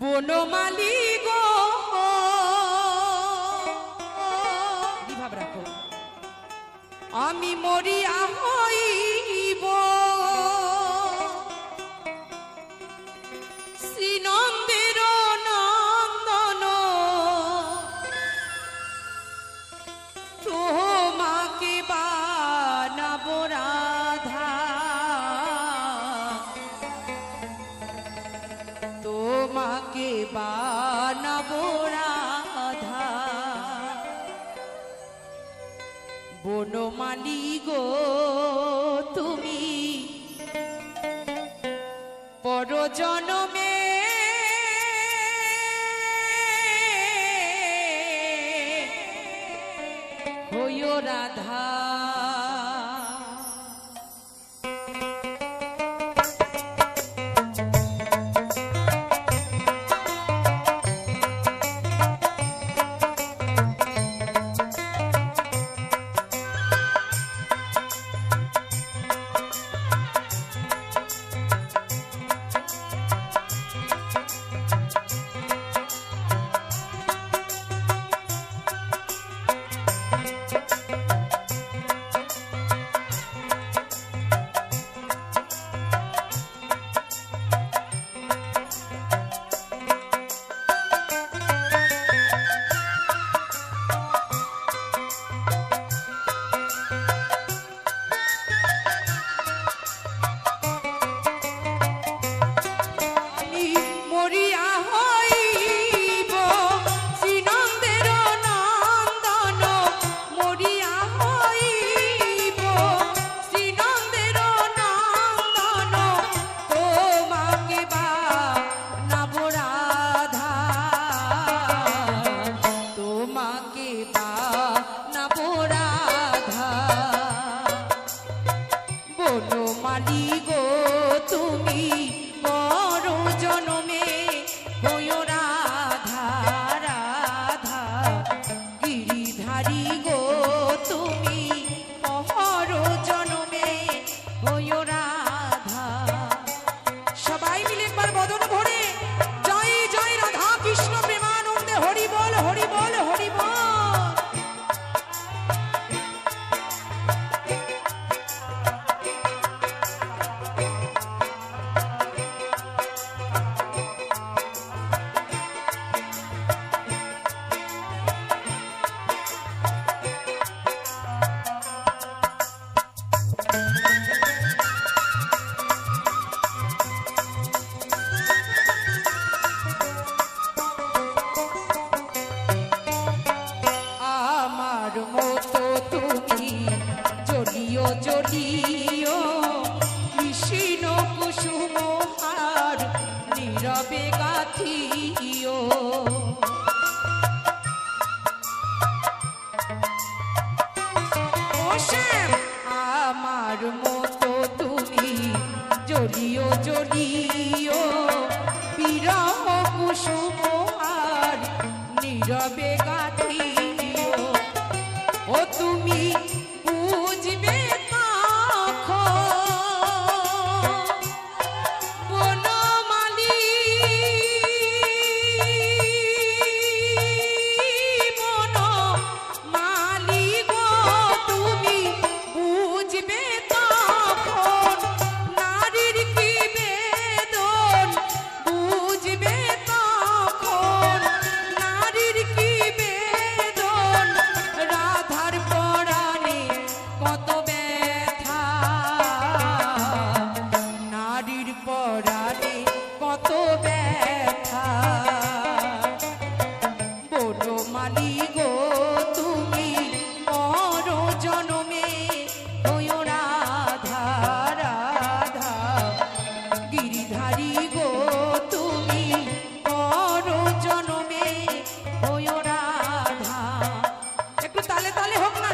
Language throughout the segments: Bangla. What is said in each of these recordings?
বনমালী গো ভাব রাখো, আমি মরিয়া হইব শ্রীনন্দের নন্দন, তোমাকে বানাব রাধা, তোমাকে বানাব রাধা। বনমালী গো তুমি পরজনমে হইও রাধা। বনমালী গো তুমি পরজনমে হইও রাধা রাধা। গিরিধারী গো তুমি পরজনমে হইও রাধা। সবাই মিলে একবার বদন ভরে জয় জয় রাধা কৃষ্ণ প্রেমানন্দে হরি বল হরি বল হরি বল। জড়িও কৃষ্ণ কুসুম হার নীরবে গাথিও। আমার মতো তুমি জড়িও জড়িও বিরহ কুসুম হার নীরবে গাথিও। ও তুমি বুঝবে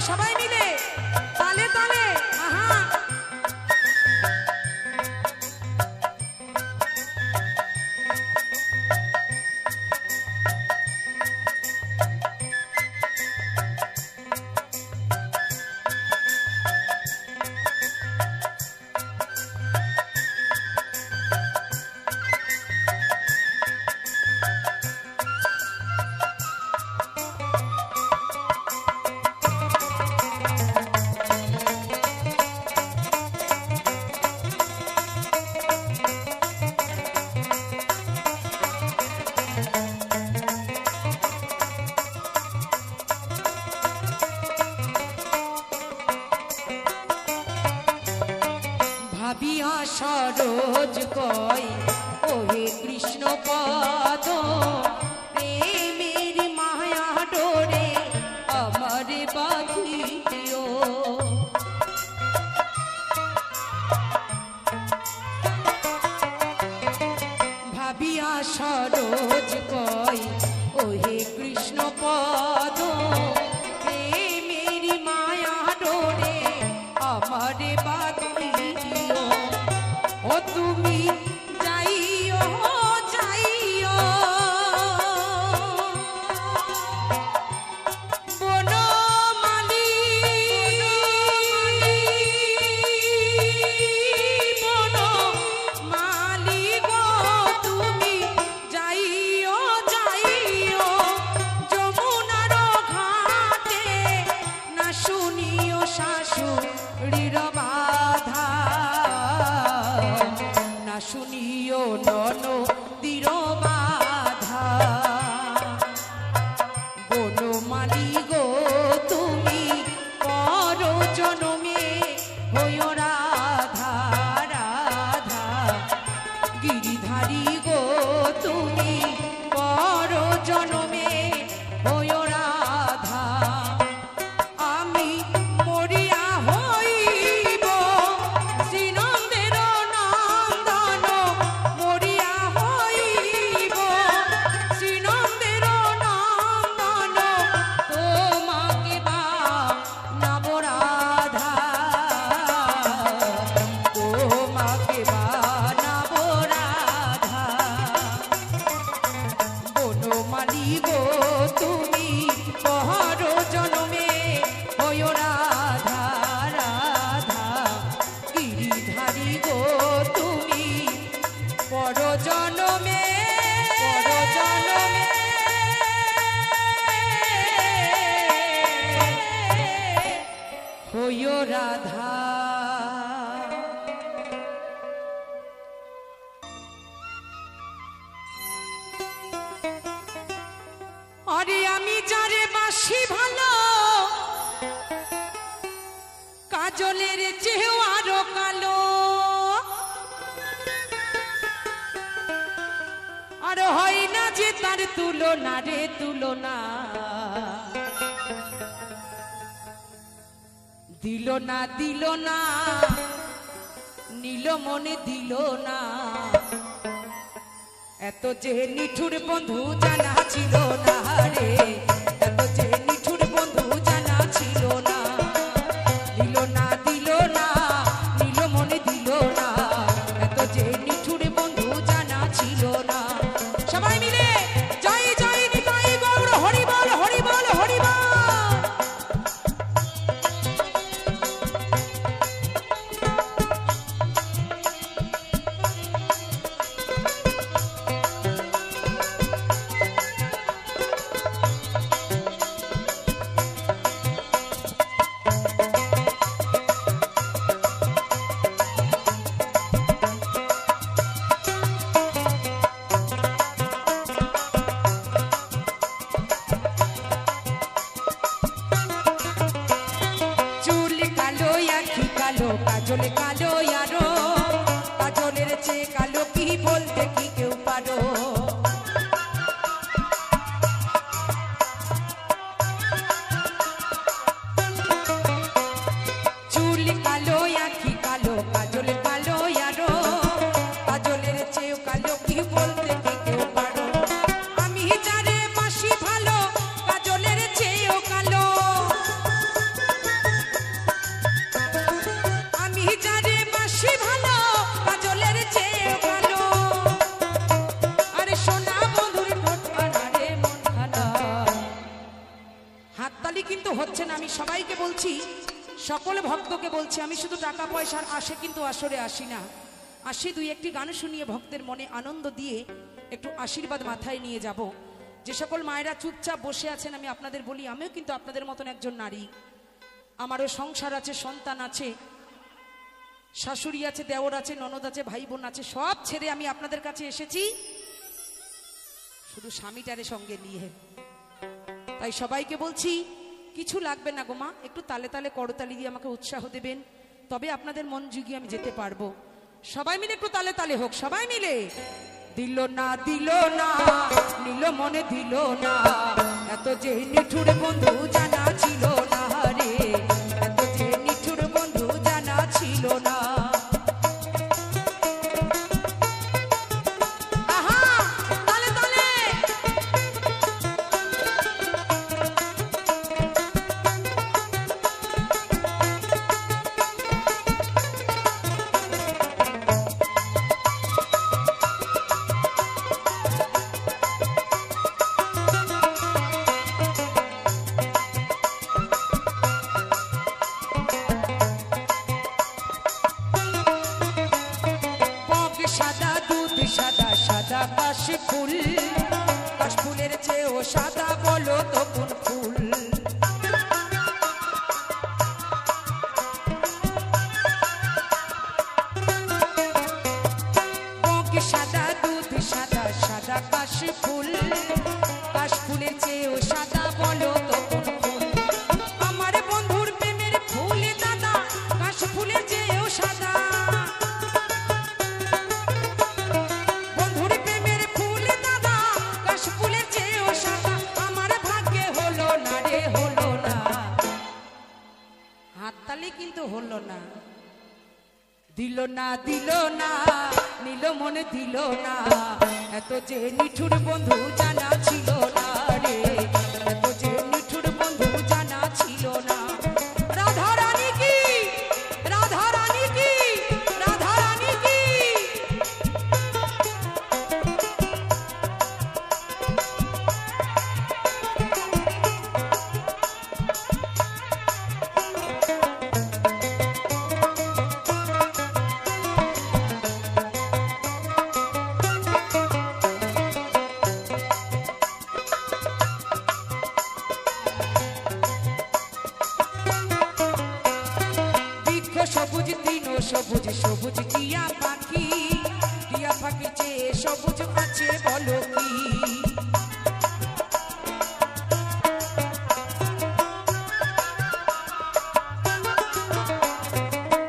সবাই মিলে তালে তালে আহা। ভাবিয়া সরোজ কয় ওহে কৃষ্ণ পদ প্রেমের মায়া ডোরে আমারে বাঁধিও ও তুমি যাইও যাইও শুনিও ননদীর বাধা বনমালী গো তুমি পর জনমে হইও রাধা রাধা গিরিধারী গো তুমি পর জনমে হইও রাধা আমি মরিয়া হইব শ্রীনন্দের নন্দন মরিয়া হইব শ্রীনন্দের নন্দন তোমাকে বা নাম রাধা তোমাকে বা নাম রাধা বনমালী গো তুমি পর জনমে হইও রাধা রাধা গিরিধারী গো তুমি পর জনমে হইও রাধা। আরে আমি যারে বাসি ভালো কাজলের চেয়েও আরো কালো আর হয় না যে তার তুলনা রে তুলনা দিল না দিল না নীল মনে দিল না এত যে নিঠুর বন্ধু জানা ছিল না রে এত যে নিঠুর বন্ধু জানা ছিল না দিল না দিল না নীল মনে দিল না এত যে নিঠুর বন্ধু জানা ছিল না সবাই মিলে জয় জয় নিতাই গৌর হরি বল হরি বল হরি বল। কাজল কালো আরো কাজলের চেয়ে কালো কি বলতে কি কেউ পারো চুল কালো আখি কালো কাজল কালো আরো কাজলের চেয়ে কালো কি বলতে কি কেউ পারো আমি যারে বাসি ভালো কাজলের চেয়েও কালো যারে বাসি ভালো কাজলের চেয়ে ভালো আরে সোনা বন্ধুর ঠোঁটখানা রে মনখানা হাততালি কিন্তু হচ্ছে না আমি সবাইকে বলছি সকল ভক্তকে বলছি আমি শুধু টাকা পয়সার আশে কিন্তু আসরে আসি না আসি দুই একটি গান শুনিয়ে ভক্তের মনে আনন্দ দিয়ে একটু আশীর্বাদ মাথায় নিয়ে যাব যে সকল মায়েরা চুপচাপ বসে আছেন আমি আপনাদের বলি আমিও কিন্তু আপনাদের মতন একজন নারী আমারও সংসার আছে সন্তান আছে শাশুড়ি আছে দেওর আছে ননদ আছে ভাই বোন আছে সব ছেড়ে আমি আপনাদের কাছে এসেছি শুধু স্বামীটারে সঙ্গে নিয়ে তাই সবাইকে বলছি কিছু লাগবে না গো মা একটু তালে তালে করতালি দিয়ে আমাকে উৎসাহ দেবেন তবে আপনাদের মন জুগিয়ে আমি যেতে পারবো সবাই মিলে একটু তালে তালে হোক সবাই মিলে দিল না নীল মনে দিল না এত যে নিঠুর বন্ধু জানা ছিল না রে এত যে নিঠুর বন্ধু জানা ছিল না আহা সাদা কাশ ফুল, কাশ ফুলের চেয়েও সাদা বলো তো কোন ফুল? সাদা দুধ সাদা সাদা কাশ ফুল, কাশ ফুলের চেয়েও সাদা বলো তো কোন ফুল? আমার বন্ধুর প্রেমের ফুল দাদা কাশ ফুলের চেয়েও সাদা, বন্ধুর প্রেমের ফুল দাদা কাশ ফুলের চেয়েও সাদা। আমার ভাগ্যে হলো না রে হলো না, হাততালি কিন্তু হলো না। দিল না দিল না নিল মনে দিল না, এত যে নিঠুর বন্ধু জানা ছিল না রে, এত যে নিঠুর বন্ধু জানা ছিল না। রাধা রানী কি, রাধা রানী কি, রাধা রানী কি। সবুজ তৃণ সবুজ সবুজ টিয়া পাখি, টিয়া পাখি চেয়ে সবুজ আছে বলো কি?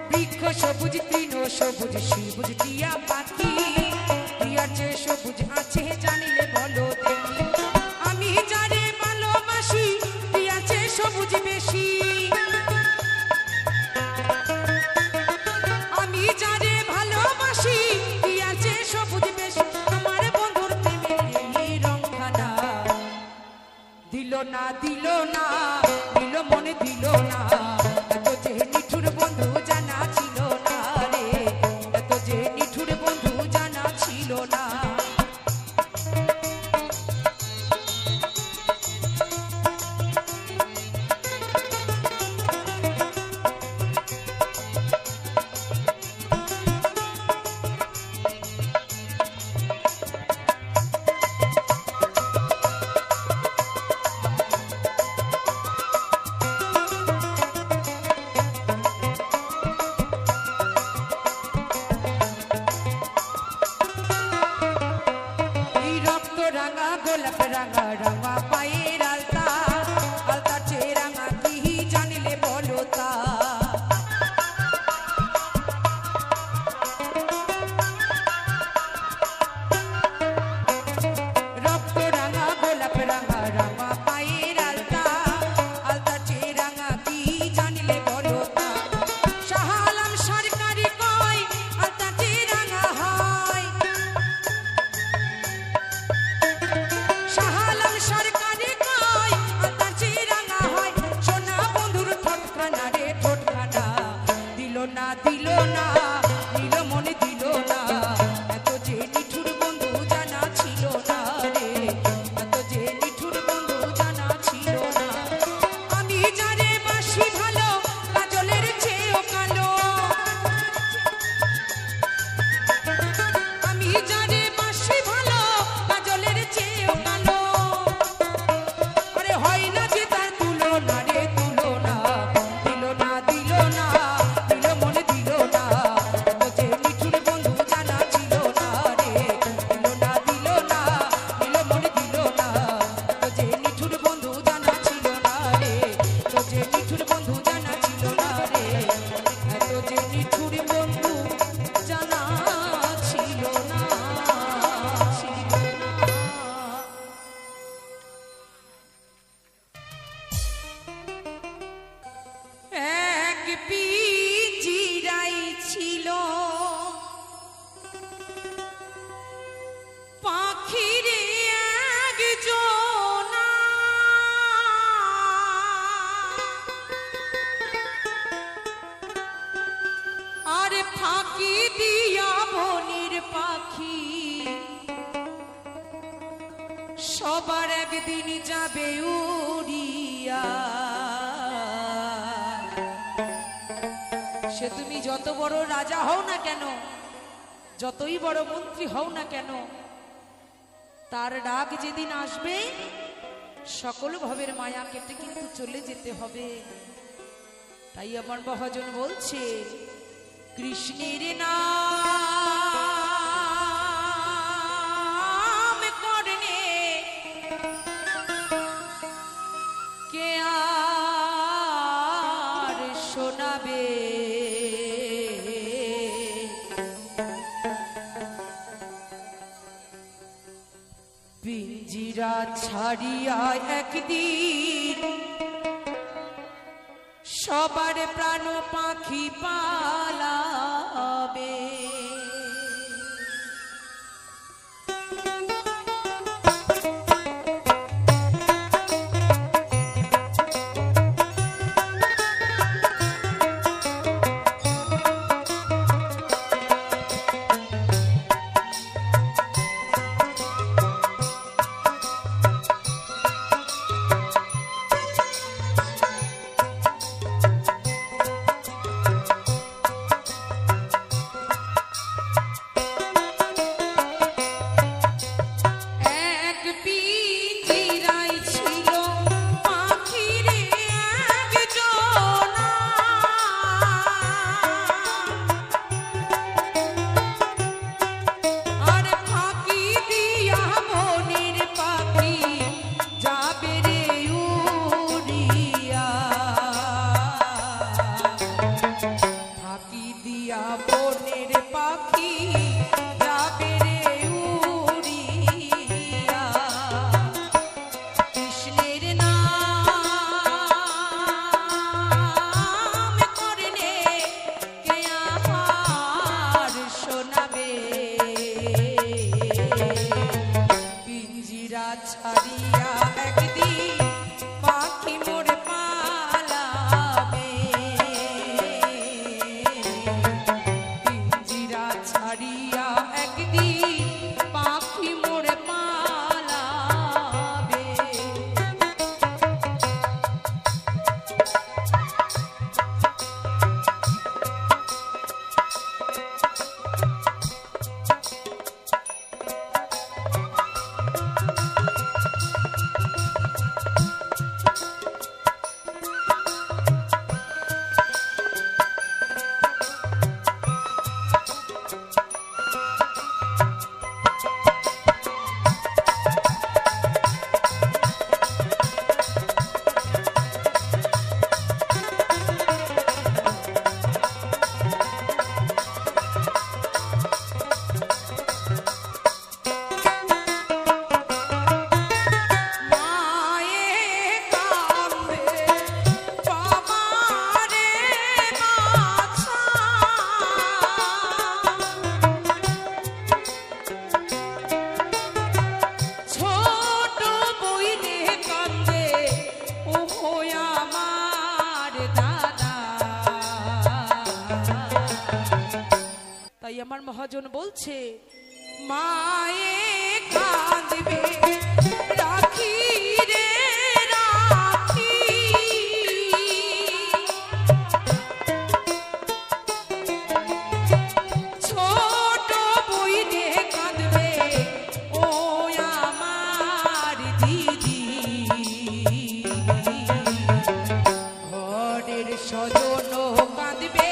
বৃক্ষ সবুজ তৃণ সবুজ সবুজ টিয়া পাখি, টিয়ার চেয়ে সবুজ আছে জানিলে বলো দেখি? আমি যারে ভালোবাসি টিয়ার চেয়ে সবুজ বেশি, যারে ভালোবাসি টিয়ার চেয়ে সবুজ বেশি। আমার বন্ধুর প্রেমের রংখানা দিল না দিল না দিল মনে দিল না, এত যে নিঠুর বন্ধু জানা ছিল না রে, এত যে নিঠুর বন্ধু জানা ছিল না। রাঙা গোলাপ রাঙা রাঙা পায়ের আলতা, আলতা চেয়ে রাঙা কি জানিলে বলো তা? রক্ত রাঙা গোলাপ রাঙা রাঙা পায়ের আলতা, আলতা চেয়ে রাঙা কি জানিলে বলো তা? শাহ আলম সরকারি কয় আলতা চেয়ে রাঙা হয়, শাহ আলম সরকারি কয় আলতা চেয়ে রাঙা হয়। সোনা বন্ধুর ঠোঁটখানা রে ঠোঁটখানা দিল না দিল না দিল মনে দিল না, এত যে নিঠুর বন্ধু জানা ছিল না রে, এত যে নিঠুর বন্ধু জানা ছিল না। আমি যারে বাসি ভালো কাজলের চেয়েও কালো, আমি যারে বাসি ভালো কাজলের চেয়েও কালো। আরে হয় না যে তার তুলনা রে তুলনা, দিল না দিল না দিল মনে দিল না, এত যে নিঠুর বন্ধু জানা ছিল না রে, দিল না দিল না দিল মনে দিল না, এত যে নিঠুর বন্ধু জানা ছিল না রে, এত যে নিঠুর বন্ধু জানা ছিল না রে, এত যে নিঠুর বন্ধু জানা ছিল না, ছিল না। এক পিঞ্জিরাই ছিল পাখির একজোনা, আর ফাঁকি দিয়া বনির পাখি সবার একদিন যাবে উড়িয়া। সে তুমি যত বড় রাজা হও না কেন, যতই বড় মন্ত্রী হও না কেন, তার ডাক যেদিন আসবে সকল ভবের মায়া কেটে কিন্তু চলে যেতে হবে। তাই আমার মহাজন বলছে কৃষ্ণের নাম করনে কে আর শোনাবে, পিঞ্জিরা ছাড়িয়া একদিন সবার প্রাণ পাখি পালাবে। আমার মহাজন বলছে মায়ে কাঁদবে রাখি রে রাখি, ছোট বইনে কাঁদবে ও আমার দিদি, ঘরের স্বজন কাঁদবে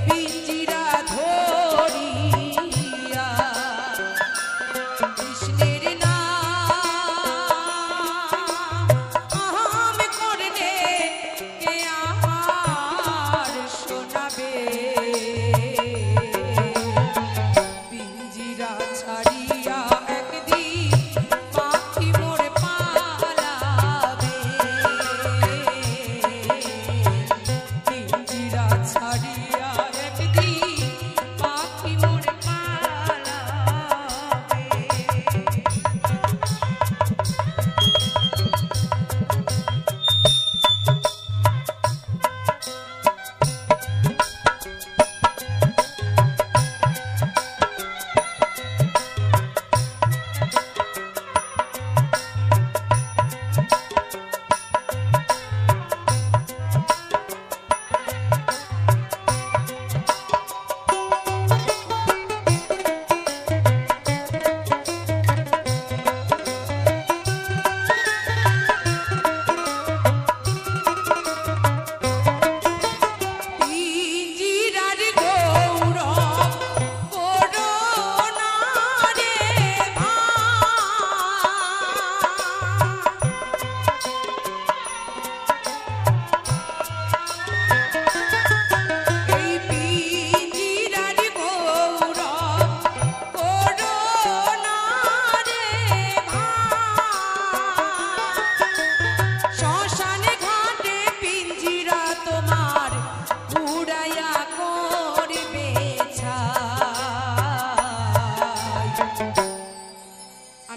পিঞ্জিরা ধরিয়া।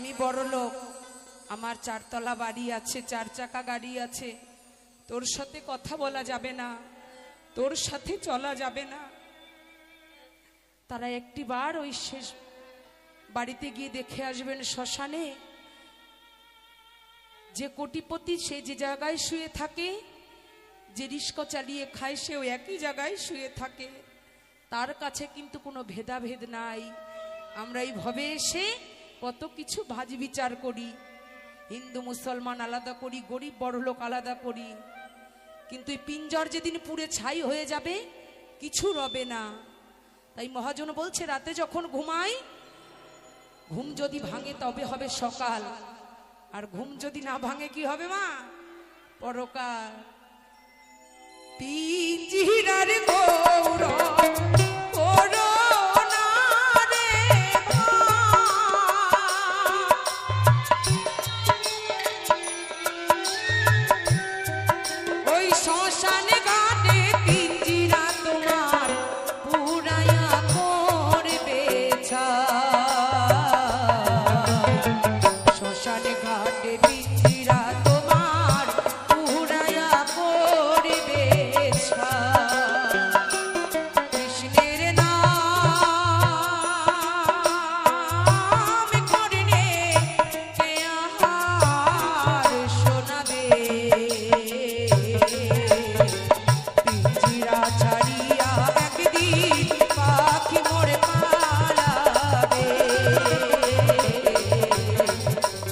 আমি বড় লোক, আমার 4 তলা বাড়ি আছে, 4 চাকা গাড়ি আছে, তোর সাথে কথা বলা যাবে না, তোর সাথে চলা যাবে না। তারা একটিবার ওই শেষ বাড়িতে গিয়ে দেখে আসবেন শ্মশানে যে কোটিপতি সে যে জায়গায় শুয়ে থাকে, যে রিস্কা চালিয়ে খায় সেও একই জায়গায় শুয়ে থাকে, তার কাছে কিন্তু কোনো ভেদাভেদ নাই। আমরা এই ভবে এসে কত কিছু ভাজ বিচার করি, হিন্দু মুসলমান আলাদা করি, গরিব বড়লোক আলাদা করি, কিন্তু এই পিঞ্জর যেদিন পুড়ে ছাই হয়ে যাবে কিছু রবে না। তাই মহাজন বলছে রাতে যখন ঘুমাই, ঘুম যদি ভাঙে তবে হবে সকাল, আর ঘুম যদি না ভাঙে কি হবে মা? পরকাল। পিঞ্জিরার গৌরব করোনা রে ওই শ্মশানে ঘাটে পিঞ্জিরা তোমার পুরায়া করবে শ্মশানে ঘাটে পিঞ্জিরা তোমার পুরায়া করবে কৃষ্ণের নাম করলে কে আর শোনাবে? পিঞ্জিরা ছাড়িয়া একদিন পাখি মোরে পালাবে,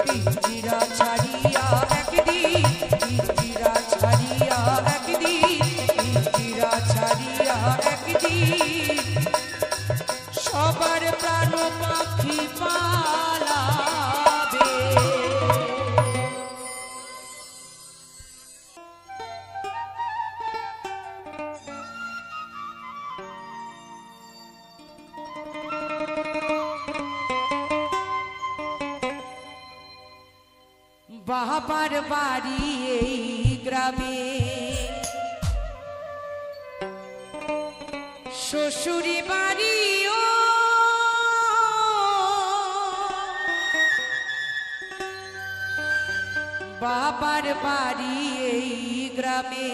পিঞ্জিরা ছাড়িয়া একদিন, পিঞ্জিরা ছাড়িয়া একদিন, পিঞ্জিরা ছাড়িয়া একদিন সবার প্রাণ পাখি পালাবে। বাবার বাড়ি এই গ্রামে, শ্বশুরি বাড়িও বাবার বাড়ি এই গ্রামে,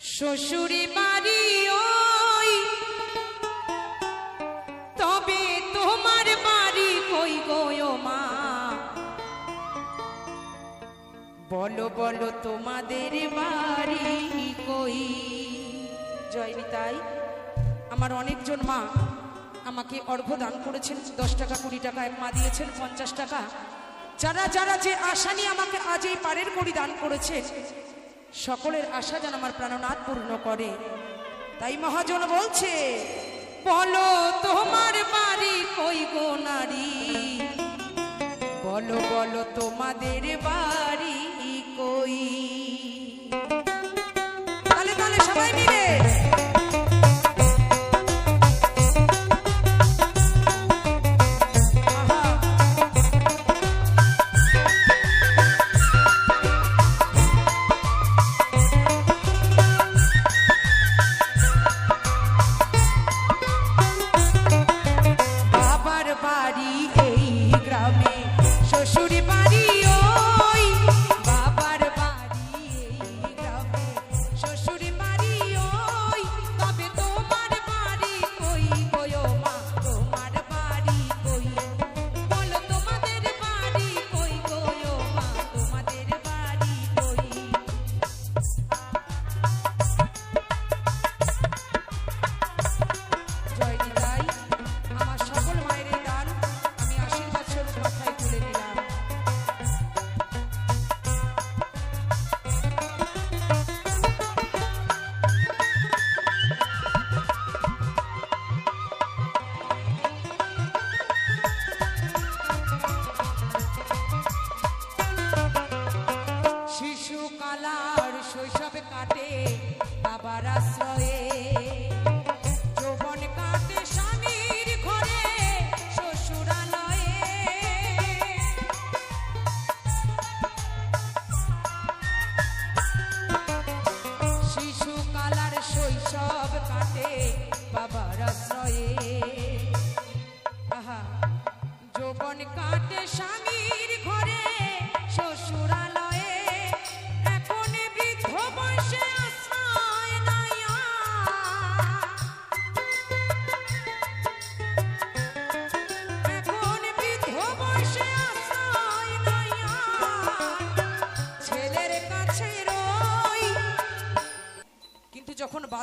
শ্বশুরি বাড়ি ওই, তবে তোমার বাড়ি কই গো মা? বলো বলো তোমাদের বাড়ি কই? জয় নিতাই। আমার অনেকজন মা আমাকে অর্ঘ্য দান করেছেন, 10 টাকা 20 টাকা, এক মা দিয়েছেন 50 টাকা। যারা যারা যে আশা নিয়ে আমাকে আজ এই পারের কড়ি দান করেছেন, সকলের আশা যেন আমার প্রাণনাথ পূর্ণ করে। তাই মহাজন বলছে বলো তোমার বাড়ি কই গো নারী, বলো বলো তোমাদের বাড়ি কই? তালে তালে সবাই মিলে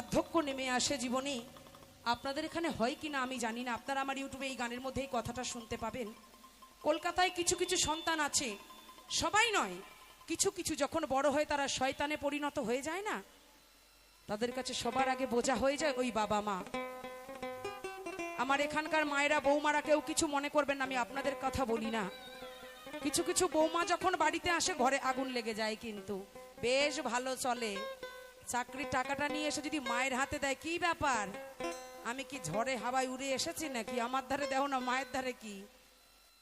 বার্ধক্য নেমে আসে জীবনে, আপনাদের এখানে হয় কি না আমি জানি না, আপনারা আমার ইউটিউবে এই গানের মধ্যে এই কথাটা শুনতে পাবেন। কলকাতায় কিছু কিছু সন্তান আছে, সবাই নয়, কিছু কিছু যখন বড় হয় তারা শয়তানে পরিণত হয়ে যায় না, তাদের কাছে সবার আগে বোঝা হয়ে যায় ওই বাবা মা। আমার এখানকার মায়েরা বৌমারা কেউ কিছু মনে করবেন না, আমি আপনাদের কথা বলি না। কিছু কিছু বৌমা যখন বাড়িতে আসে ঘরে আগুন লেগে যায়, কিন্তু বেশ ভালো চলে। চাকরির টাকাটা নিয়ে এসে যদি মায়ের হাতে দেয়, কি ব্যাপার, আমি কি ঝড়ে হাওয়ায় উড়ে এসেছি নাকি, আমার ধারে দেও না, মায়ের ধারে কি।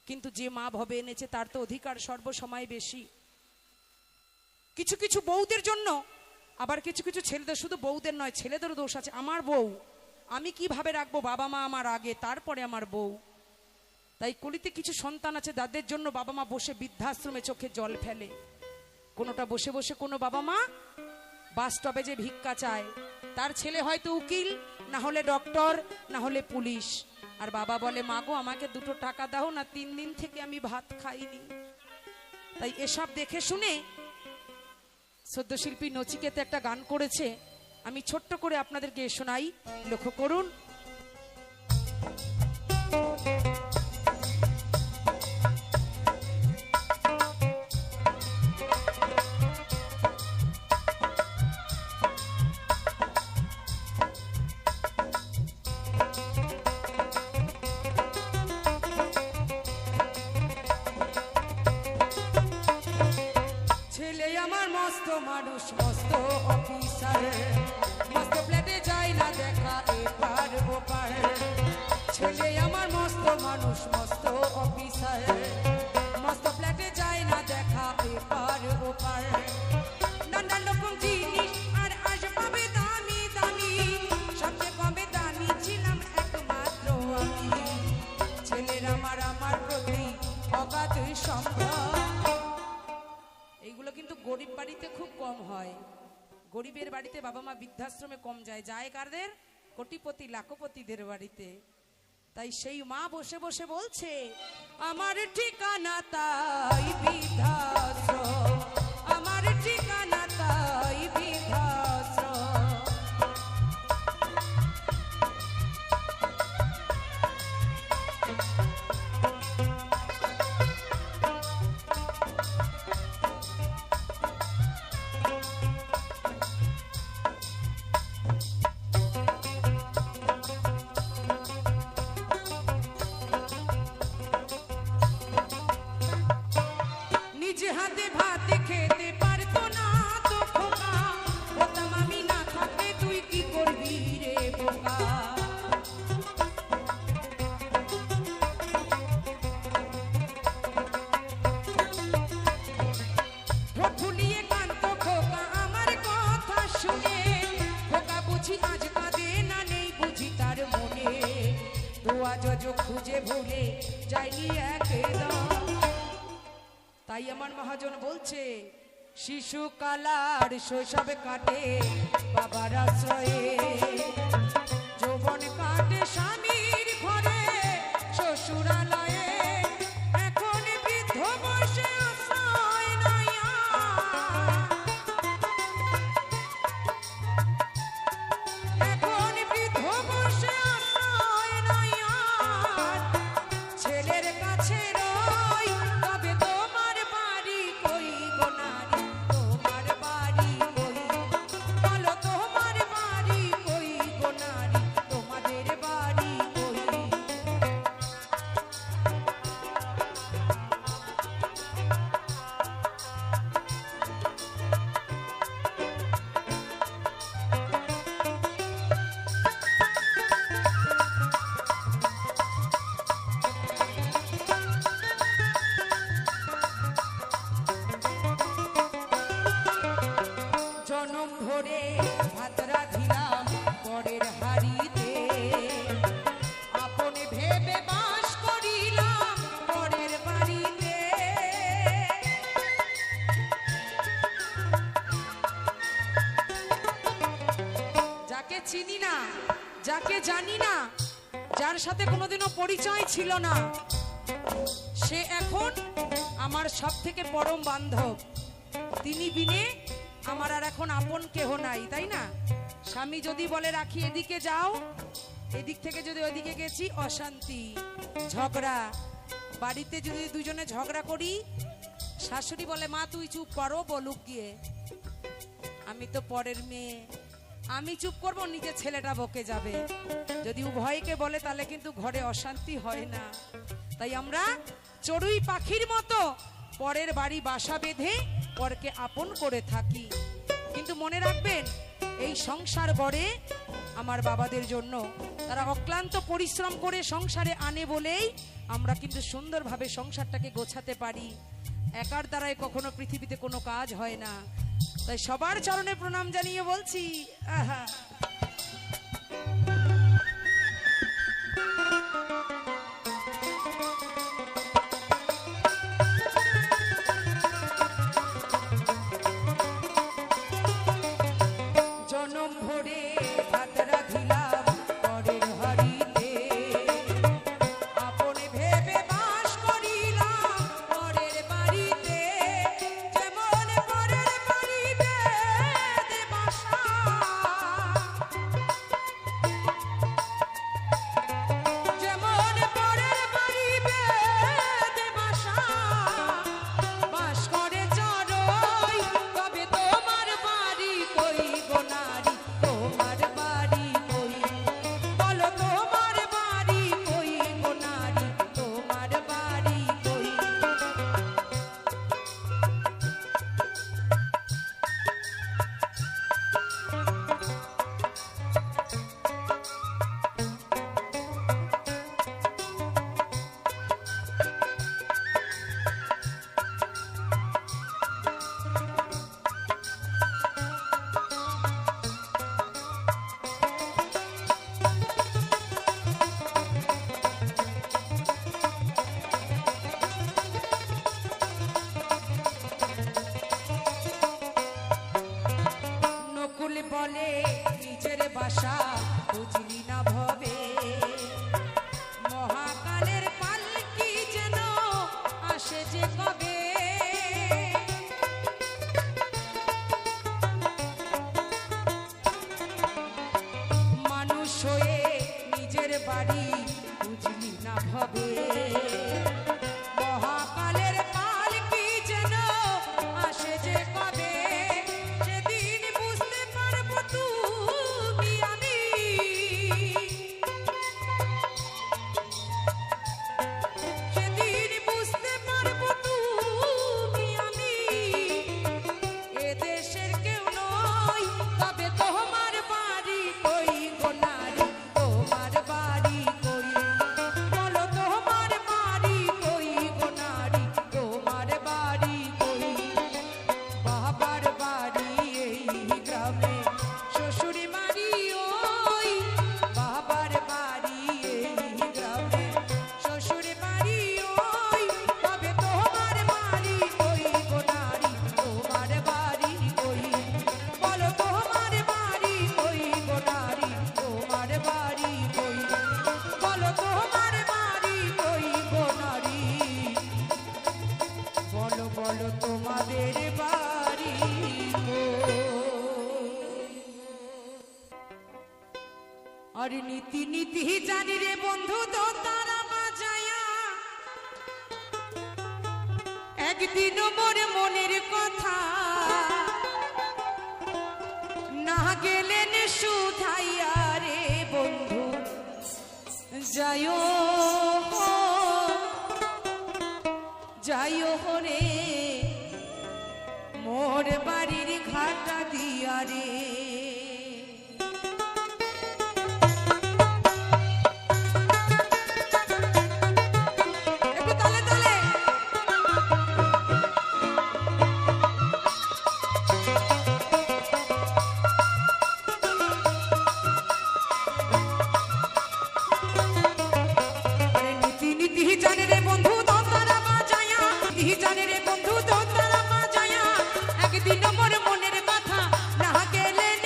কিন্তু যে মা ভবে এনেছে তার তো অধিকার সর্বসময় বেশি। কিছু কিছু বউদের জন্য, আবার কিছু কিছু ছেলেদের, শুধু বউদের নয় ছেলেদেরও দোষ আছে। আমার বউ, আমি কিভাবে রাখবো বাবা মা আমার আগে, তারপরে আমার বউ। তাই কলিতে কিছু সন্তান আছে যাদের জন্য বাবা মা বসে বৃদ্ধাশ্রমে চোখে জল ফেলে। কোনোটা বসে বসে কোনো বাবা মা বাস স্টপে যে ভিক্ষা চায়, তার ছেলে হয়তো উকিল, না হলে ডক্টর, না হলে পুলিশ, আর বাবা বলে মা গো আমাকে 2 টাকা দাও না, 3 দিন থেকে আমি ভাত খাইনি। তাই এসব দেখে শুনে সদ্যশিল্পী নচিকেতা একটা গান করেছে, আমি ছোট্ট করে আপনাদেরকে শোনাই, লক্ষ্য করুন। ছেলে আমার মস্ত মানুষ, মস্ত অফিসার, মস্ত প্লেটে যায় না দেখা এপার ওপার। ছেলে আমার মস্ত মানুষ, মস্ত অফিসার, মস্ত প্লেটে যায় না দেখা এপার ওপার। নানান রকম জিনিস আর আসবাবে দামি দামি, সবচেয়ে কমে দামি ছিলাম একমাত্র আমি। ছেলের আমার আমার প্রতি অগাধ সম্ভ্রম। এইগুলো কিন্তু গরিব বাড়িতে খুব কম হয়। গরিবের বাড়িতে বাবা মা বৃদ্ধাশ্রমে কম যায়, যায় কারদের, কোটিপতি লাখপতিদের বাড়িতে। তাই সেই মা বসে বসে বলছে, আমার ঠিকানা তাই বৃদ্ধাশ্রম, আমার ঠিকানা তাই বৃদ্ধাশ্রম। নিজে হাতে ভাত খেতে পারতো না তো খোকা, বলতাম আমি না থাকলে তুই কি করবি রে বোকা। ঠোঁট ফুলিয়ে কাঁদতো খোকা আমার কথা শুনে, খোকা বুঝি আজ কাঁদে না, নেই বুঝি তার মনে। দোয়া যজ খুঁজে ভুলে যায়নি একদম। তাই আমার মহাজন বলছে, শিশুকালার শৈশবে কাটে বাবার আশ্রয়ে, যৌবন কাটে স্বামীর ঘরে শ্বশুরালয়ে, এখন বৃদ্ধ বয়সে আশ্রয় নাই আর। এখন বৃদ্ধ বয়সে আশ্রয় নাই আর, ছেলের কাছে রই, তবে তোমার বাড়ি কই গো নারী, তোমার বাড়ি কই, বলো তোমার বাড়ি কই গো নারী, তোমাদের বাড়ি কই। জনম ধরে ভাত রাঁধিলাম পরের হাড়িতে, আপন ভেবে বাস করিলাম পরের বাড়িতে। যাকে চিনি না, যাকে জানি না, যার সাথে কোনোদিনও পরিচয় ছিল না, সে এখন আমার সব থেকে পরম বান্ধব। তিনি বিনে আমার আর এখন আপন কেহ নাই, তাই না? স্বামী যদি বলে রাখি এদিকে যাও, এদিক থেকে যদি ওইদিকে গেছি অশান্তি ঝগড়া। বাড়িতে যদি দুজনে ঝগড়া করি, শাশুড়ি বলে মা তুই চুপ করো, বলুক গিয়ে, আমি তো পরের মেয়ে, আমি চুপ করব, নিজের ছেলেটা বকে যাবে। যদি উভয়কে বলে তাহলে কিন্তু ঘরে অশান্তি হয় না। তাই আমরা চড়ুই পাখির মতো পরের বাড়ি বাসা বেঁধে পরকে আপন করে থাকি। কিন্তু মনে রাখবেন, এই সংসার গড়ে আমার বাবাদের জন্য, তারা অক্লান্ত পরিশ্রম করে সংসারে আনে বলেই আমরা কিন্তু সুন্দরভাবে সংসারটাকে গোছাতে পারি। একার দ্বারাই কখনো পৃথিবীতে কোনো কাজ হয় না। তাই সবার চরণে প্রণাম জানিয়ে বলছি, আহা বলে নিজের বাসা বুঝলি না ভবে, মহাকালের পালকি যেন আসে যে কবে। মানুষ হয়ে নিজের বাড়ি বুঝলি না ভবে, মহাকালের পালকি যেন আসে যে কবে। और नीति नीति जानी रे बंधु तो तारा बाजाया, एक दिन मोर मोनेर कथा ना गेलेन सुधाइया रे बंधु जायो जायो रे मोर बाड़ीर घाटा दिया रे। একদিন মোর মনের কথা না গেলেন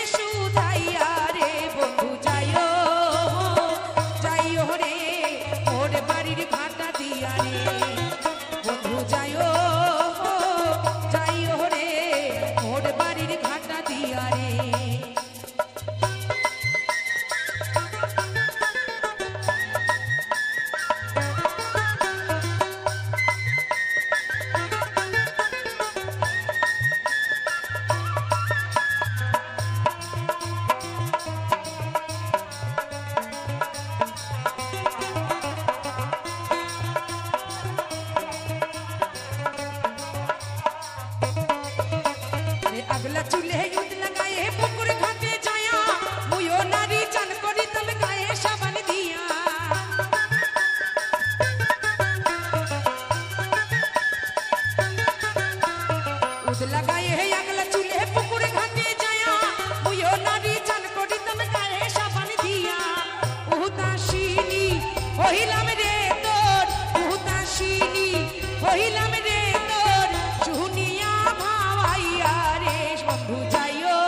হইলাম রে তোর উদাসিনী, হইলাম রে তোর শুনিয়া ভাবাইয়া রে বন্ধু যাইও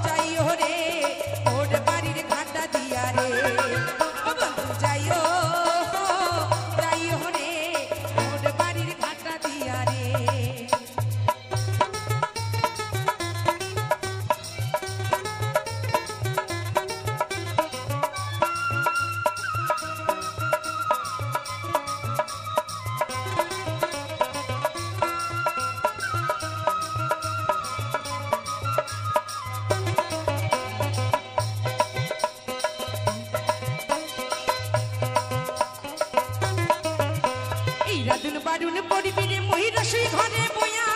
যাইও রে ওর বাড়ির ঘাটা দিয়া রে ও বন্ধু যাইও যাইও রে ওর বাড়ির ঘাটা দিয়া রে। রাধুন বারুন পড়িবি রে মই রসই ঘরে বইয়া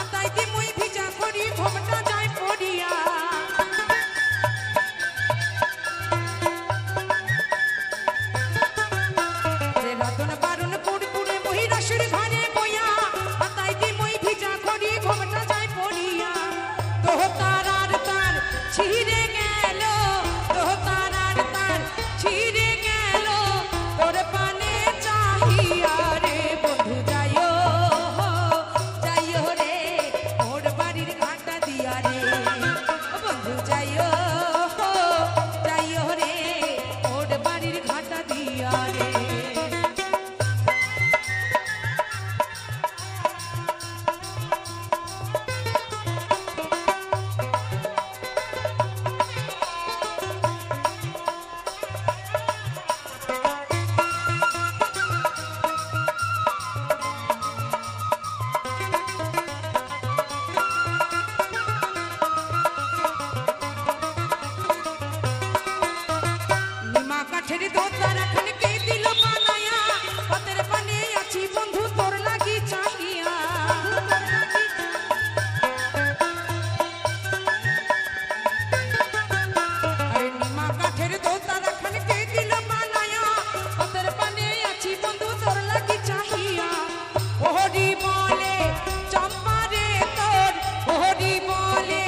আতাইতে মই ভিজা করি ভবটা যায় পড়িয়া। রাধুন বারুন পড়িবি মই রসই ঘরে বইয়া আতাইতে মই ভিজা করি ভবটা যায় পড়িয়া। তো তার আর তার ছিঁড়ে গেল, তো তার আর তার ছিঁড়ে গেল তোর পানে চাহিয়া রে বন্ধু যাইও যাইও রে ওর বাড়ির ঘাটা দিয়া রে বন্ধু যাইও যাইও রে ওর বাড়ির ঘাটা দিয়া রে। নিমা কাঠের দোতার এখন কে দিল বানায়া পথের পানে আছি বন্ধু তোর লাগি চাহিয়া। আরে নিমা কাঠের দোতার এখন কে দিল বানায়া পথের পানে আছি বন্ধু তোর লাগি চাহিয়া। ওহরি বলে চম্পা রে তোর, ওহরি বলে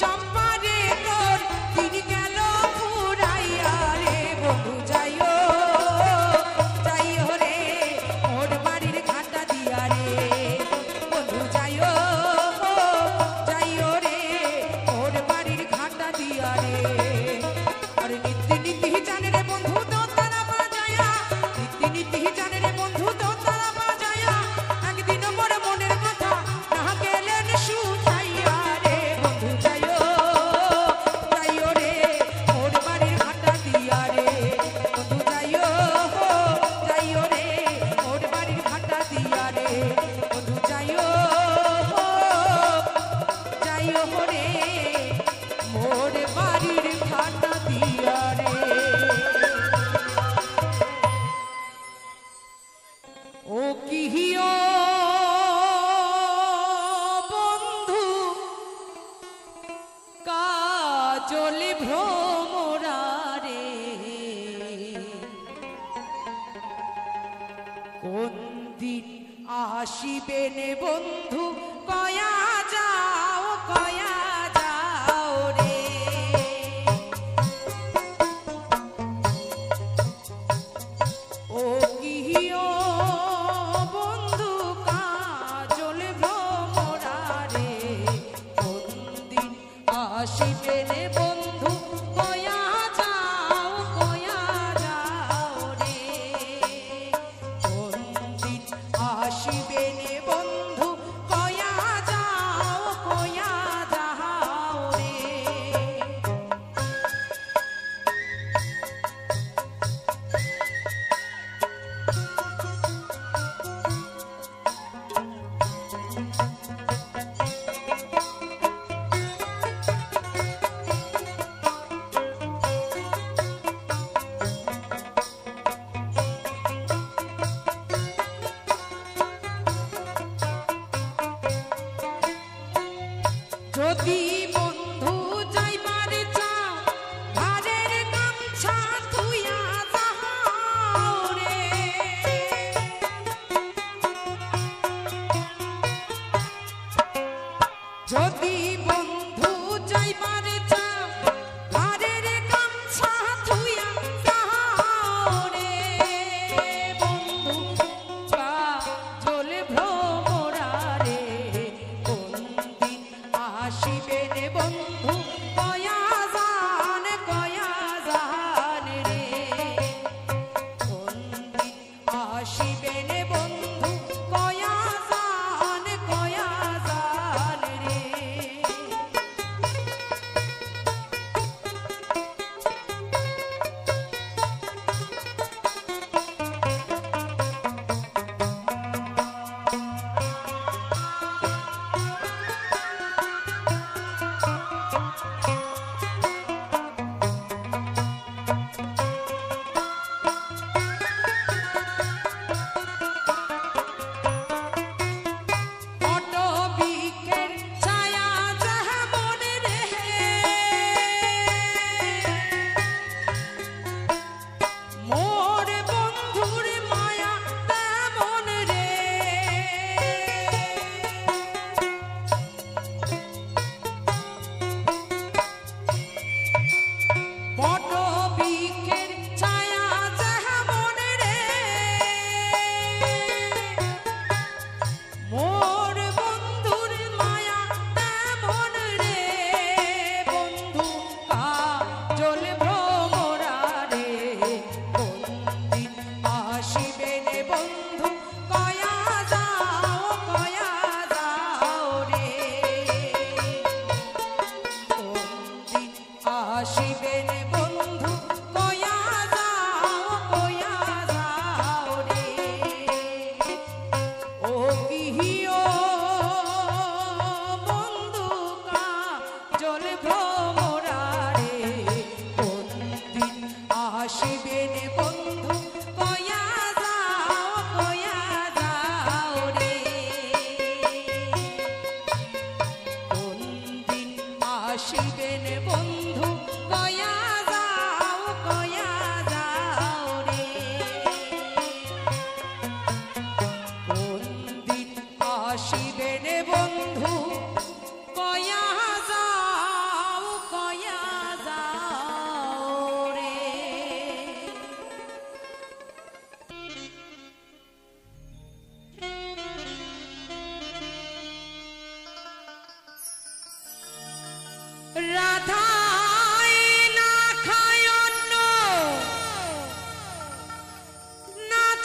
চম্পা রে তোর দিন গেল ফুরাইয়া রে বন্ধু যাইও যাইও রে ওর বাড়ির ঘাটা দিয়া রে বন্ধু যাইও যাইও রে ওর বাড়ির ঘাটা দিয়া রে। আর নীতি নীতি জানে রে বন্ধু তো তারা বাজায়া, নীতি নীতি জানে রে বন্ধু তো তারা বাজায়া। একদিন মোর মনের কথা না গেলেন শুধাইয়া রে বন্ধু যাইও যাইও রে ওর বাড়ির ঘাটা দিয়া রে বন্ধু যাইও যাইও রে ওর বাড়ির ঘাটা দিয়া রে বন্ধু যাইও যাইও রে মোর বাড়ির ঘাটা দিয়া রে। ও কিহিও বন্ধু কাজলে ভ্রমরা রে কোন দিন আসিবেন বন্ধু কয়া যাও রে। ও কিহিও বন্ধু কাজল ভ্রমরা রে কোন দিন আসিবেন বন্ধু কয়া যাও রে। কোন দিন আসিবেন বন্ধু কয়া যাও রে। যদি বন্ধু যাইবার চাও ঘরের গামছা ধুইয়া যাও রে। যদি বন্ধু যাইবার চাও ঘরের গামছা ধুইয়া যাও রে।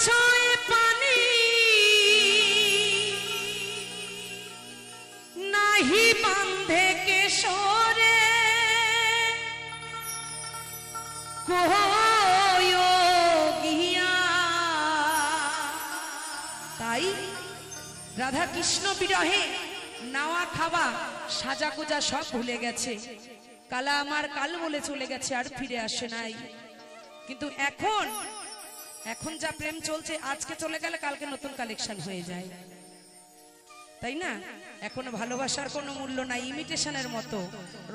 ছয় পানি নাহি বান্ধে কেশরে তাই রাধা কৃষ্ণ বিরহে নাওয়া খাওয়া সাজা গোজা সব ভুলে গেছে। কালা আমার কাল বলে চলে গেছে, আর ফিরে আসে নাই। কিন্তু এখন এখন যা প্রেম চলছে, আজকে চলে গেলে কালকে নতুন কালেকশন হয়ে যায়, তাই না? এখন ভালোবাসার কোনো মূল্য নাই, ইমিটেশনের মতো।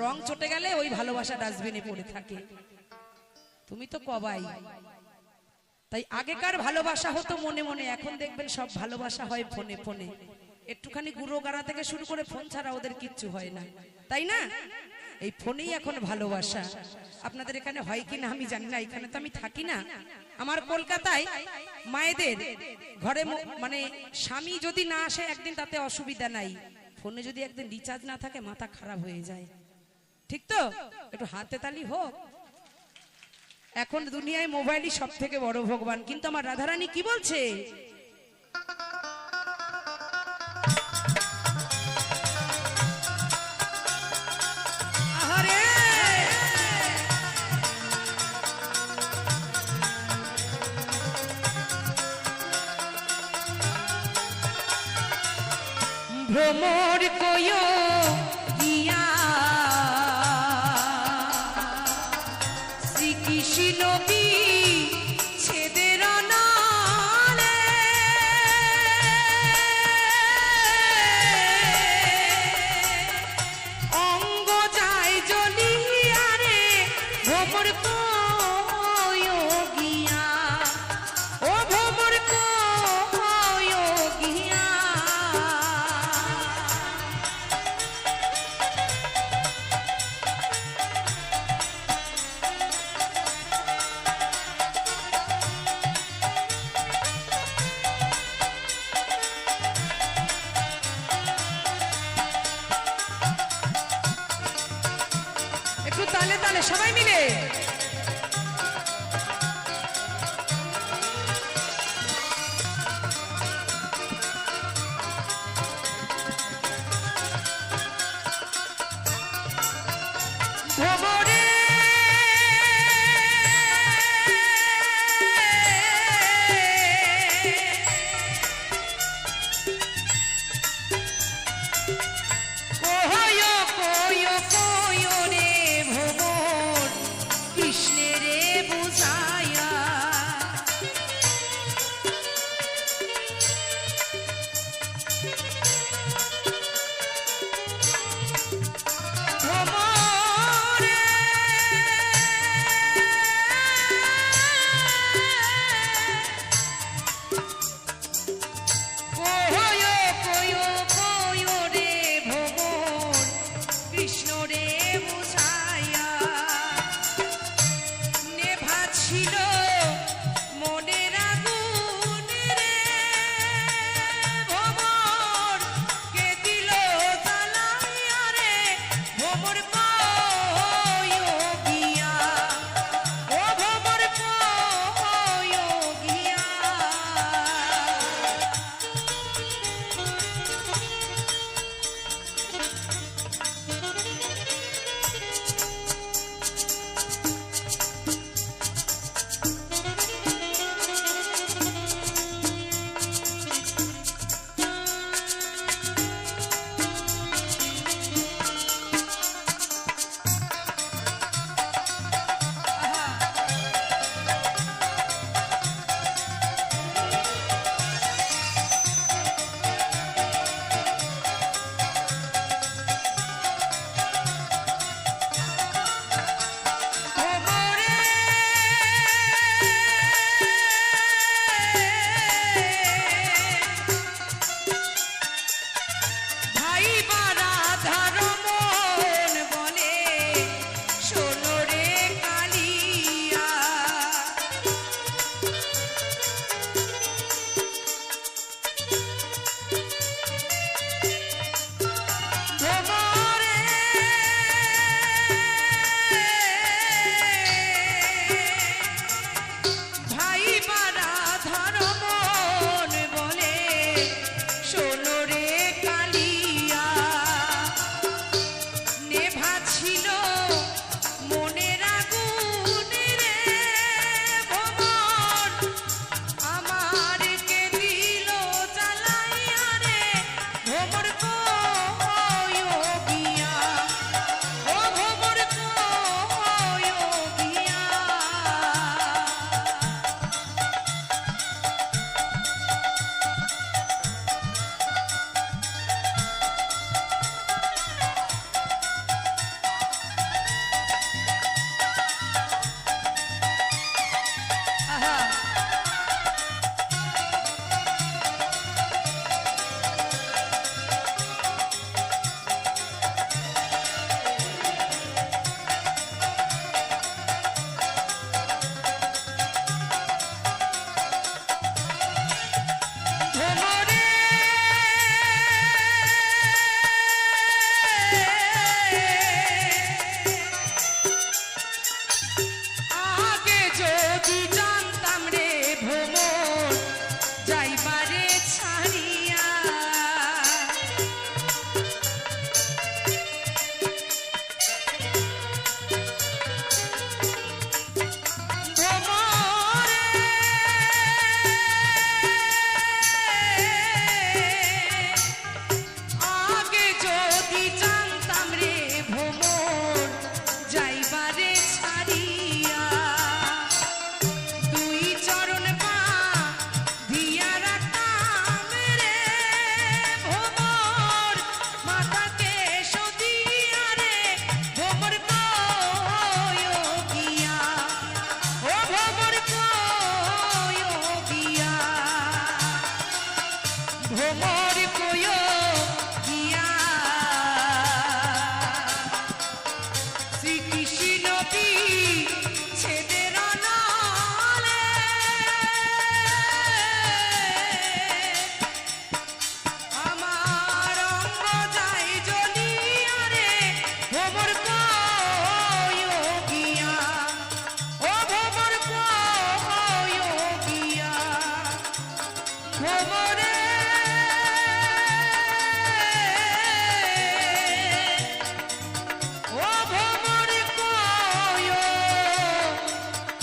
রং চটে গেলে ওই ভালোবাসা ডাস্টবিনে পড়ে থাকে। তুমি তো কবাই। তাই আগেকার ভালোবাসা হতো মনে মনে, এখন দেখবেন সব ভালোবাসা হয় ফোনে ফোনে। একটুখানি গুঁড়ো গাড়া থেকে শুরু করে ফোন ছাড়া ওদের কিচ্ছু হয় না, তাই না? এই ফোনেই এখন ভালোবাসা। আপনাদের এখানে হয় কি না আমি জানি না, এখানে তো আমি থাকি না। আমার কলকাতায় মায়েদের ঘরে মানে স্বামী যদি না আসে একদিন তাতে অসুবিধা নাই, ফোনে যদি একদিন রিচার্জ না থাকে মাথা খারাপ হয়ে যায়, ঠিক তো? একটু হাতে তালি হোক। এখন দুনিয়ায় মোবাইলই সব থেকে বড় ভগবান। কিন্তু আমার রাধারানী কি বলছে? ভ্রমর কয় গিয়া শ্রীকৃষ্ণ বিচ্ছেদের নালে অঙ্গ যায় জ্বলিয়া রে। ভ্রমর কয় গিয়া, ও ভ্রমর কয় গিয়া। একটু তালে তালে সবাই মিলে। ভ্রমরে কয় কয় কয় রে ভ্রমর ভোমর কয়ো গিয়া শ্রীকৃষ্ণ পি ছেদের নালে আমার অঙ্গ যাই জ্বলিয়া রে ভোমর কয়ো গিয়া ও ভোমর কয়ো গিয়া ভোমরে ও ভোমর কয়ো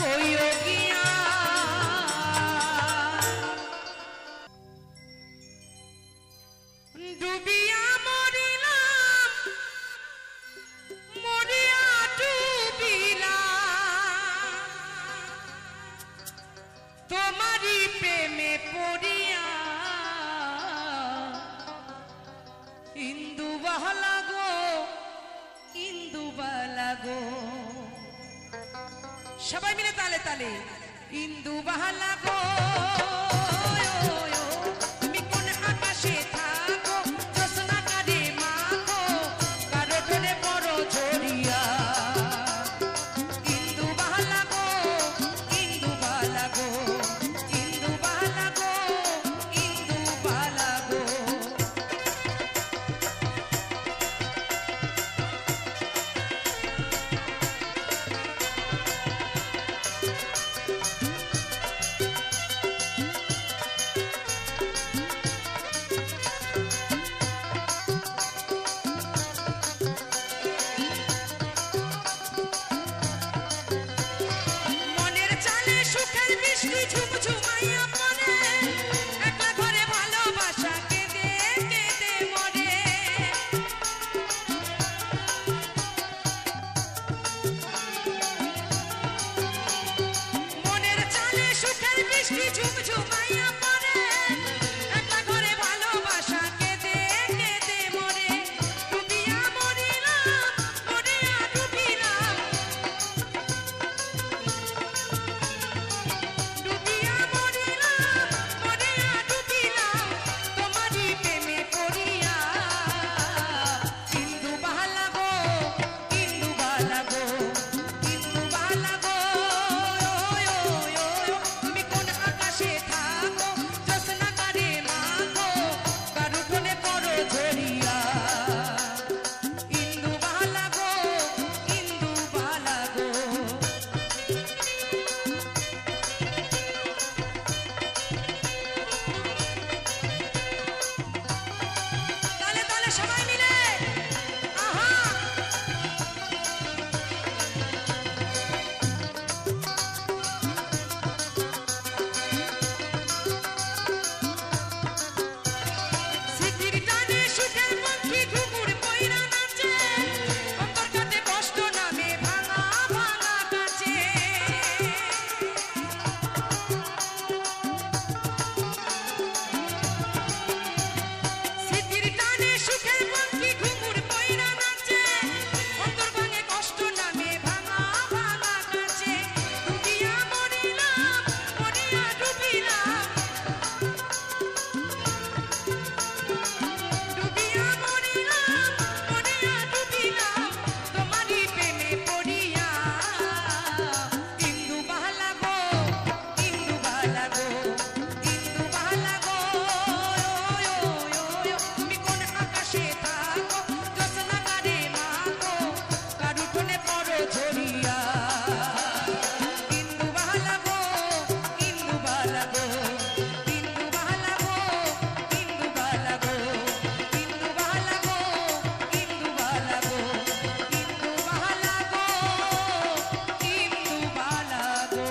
কয়ো গিয়া ডুবিয়া মরিলাম মরিয়া ডুবিলাম তোমারি প্রেমে পড়িয়া ইন্দু বালা গো ইন্দু বালা গো সবাই মিলে তালে তালে ইন্দু বালা গো তুমি কোন আকাশে থাকো জোছনা কারে মাখো কারো টোলে বড় ঝরিয়া ইন্দু বালা গো ইন্দু বালা গো ইন্দু বালা গো ইন্দু বালা গো মনের চালে সুখের বৃষ্টি ঝুমঝুমাইয়া পড়ে একলা ঘরে ভালোবাসা কেঁদে কেঁদে মরে মনের চালে সুখের বৃষ্টি ঝুমঝুমাইয়া পড়ে একলা ঘরে ভালোবাসা কেঁদে কেঁদে মরে ডুবিয়া মরিলাম মরিয়া ডুবিলাম ডুবিয়া মরিলাম মরিয়া ডুবিলাম তোমারি প্রেমে পড়িয়া ইন্দু বালা গো ইন্দু বালা গো ইন্দু বালা গো তুমি কোন আকাশে থাকো জোছনা কারে মাখো কারু টোলে বড় ঝরিয়া ইন্দু বালা গো ইন্দু বালা গো তালে তালে সবাই মিলে আহা স্মৃতির টানে সুখের পঙ্খী ঘুঘুর পয়রা নাচে অন্তর কাটে কষ্ট নামে ভাঙা ভাঙা কাছে স্মৃতির টানে সুখের পঙ্খী ঘুঘুর পয়রা নাচে অন্তর ভাঙে কষ্ট নামে ভাঙা ভাঙা কাছে ডুবিয়া মরিলাম মরিয়া ডুবিলাম ডুবিয়া মরিলাম মরিয়া ডুবিলাম তোমারি প্রেমে পড়িয়া ইন্দু বালা গো ইন্দু বালা গো ইন্দু বালা গো তুমি কোন আকাশে থাকো জোছনা কারে মাখো কারু টোলে বড় ঝরিয়া ইন্দু বালা গো ইন্দু বালা গো ইন্দু বালা গো ইন্দু বালা গো ইন্দু বালা গো ইন্দু বালা গো ইন্দু বালা গো ইন্দু বালা গো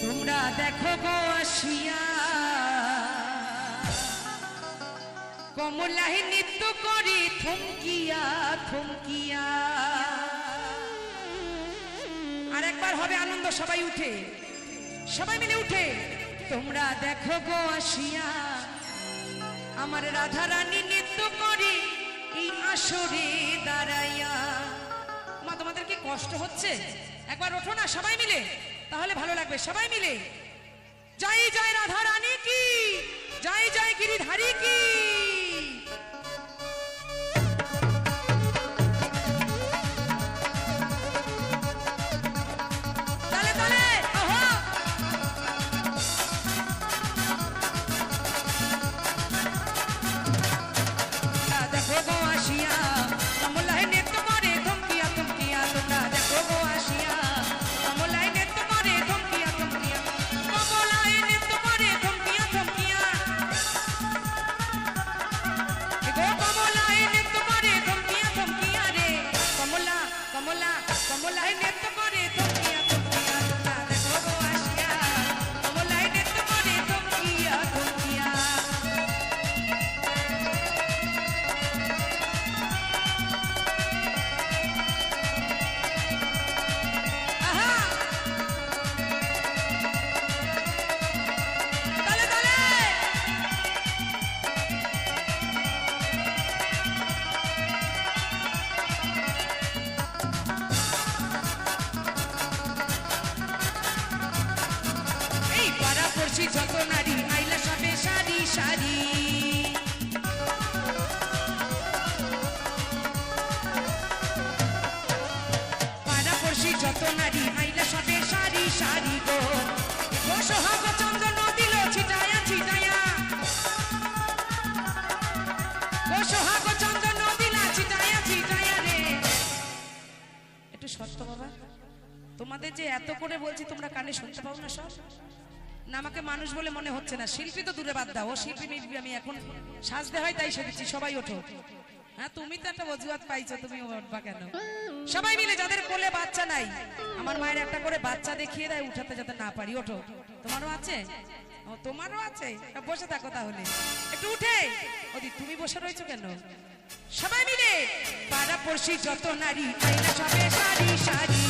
তোমরা দেখো গো আসিয়া কমলাহি নৃত্য করি থমকিয়া থমকিয়া আর একবার হবে আনন্দ সবাই উঠে সবাই মিলে উঠে তোমরা দেখো গো আসিয়া আমার রাধা রানী নৃত্য করে এই আসরে দাঁড়াইয়া। মা তোমাদের কি কষ্ট হচ্ছে? একবার ওঠো না সবাই মিলে। তাহলে ভালো লাগবে সবাই মিলে। জয় জয় রাধা রানী কি, জয় জয় গিরিধারী কি। তালে তালে ওহো দেখো গো আসিয়া কমলায় নৃত্য করে ধমকিয়া ধমকিয়া, তোমরা দেখো গো আসিয়া কমলায় নৃত্য করে ধমকিয়া ধমকিয়া, কমলায় নৃত্য করে ধমকিয়া ধমকিয়া, গো কমলায় নৃত্য করে ধমকিয়া ধমকিয়া রে, কমলা কমলা কমলায় নৃত্য করে ধমকিয়া ধমকিয়া, তোমরা দেখো গো আসিয়া কমলায় নৃত্য করে ধমকিয়া ধমকিয়া। যত নারী আইলা সবে সারি সারি, পাড়াপড়শি যত নারী আইলা সবে সারি সারি গো, ও সোহাগ চন্দন দিল ছিটায়া ছিটায়া, ও সোহাগ চন্দন দিলা ছিটায়া ছিটায়া রে। একটু সত্য বাবা, তোমাদের যে এত করে বলছি তোমরা কানে শুনতে পাও না সব না? আমাকে মানুষ বলে মনে হচ্ছে না, শিল্পী তো দূরে বাদ দাও, ও শিল্পী মিলবি আমি এখন সাজতে হয় তাই সেজেছি। সবাই ওঠো। হ্যাঁ তুমি তো একটা অজুহাত পাইছো, তুমি উঠবা কেন? সবাই মিলে যাদের কোলে বাচ্চা নাই, আমার মায়ের একটা করে বাচ্চা দেখিয়ে দেয় উঠাতে যাতে না পারি। ওঠো। তোমারও আছে? ও তোমারও আছে, বসে থাকো তাহলে একটু উঠে। ওদি তুমি বসে রয়েছো কেন? সবাই মিলে পাড়াপড়শি যত নারী আইলা সবে সারি সারি,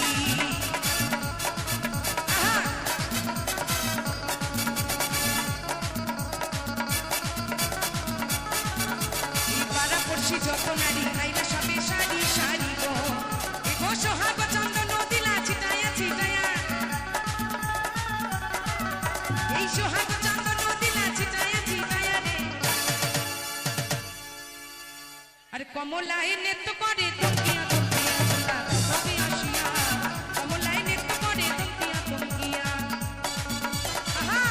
যত নারী আইলা সবে সারি সারি গো, গো সোহাগ চন্দন দিলা ছিটায়া ছিটায়া, এই সোহাগ চন্দন দিলা ছিটায়া ছিটায়া রে। আরে কমলায় নৃত্য করে ধমকিয়া ধমকিয়া, তোমরা সবে আসিয়া কমলায় নৃত্য করে ধমকিয়া ধমকিয়া। আহা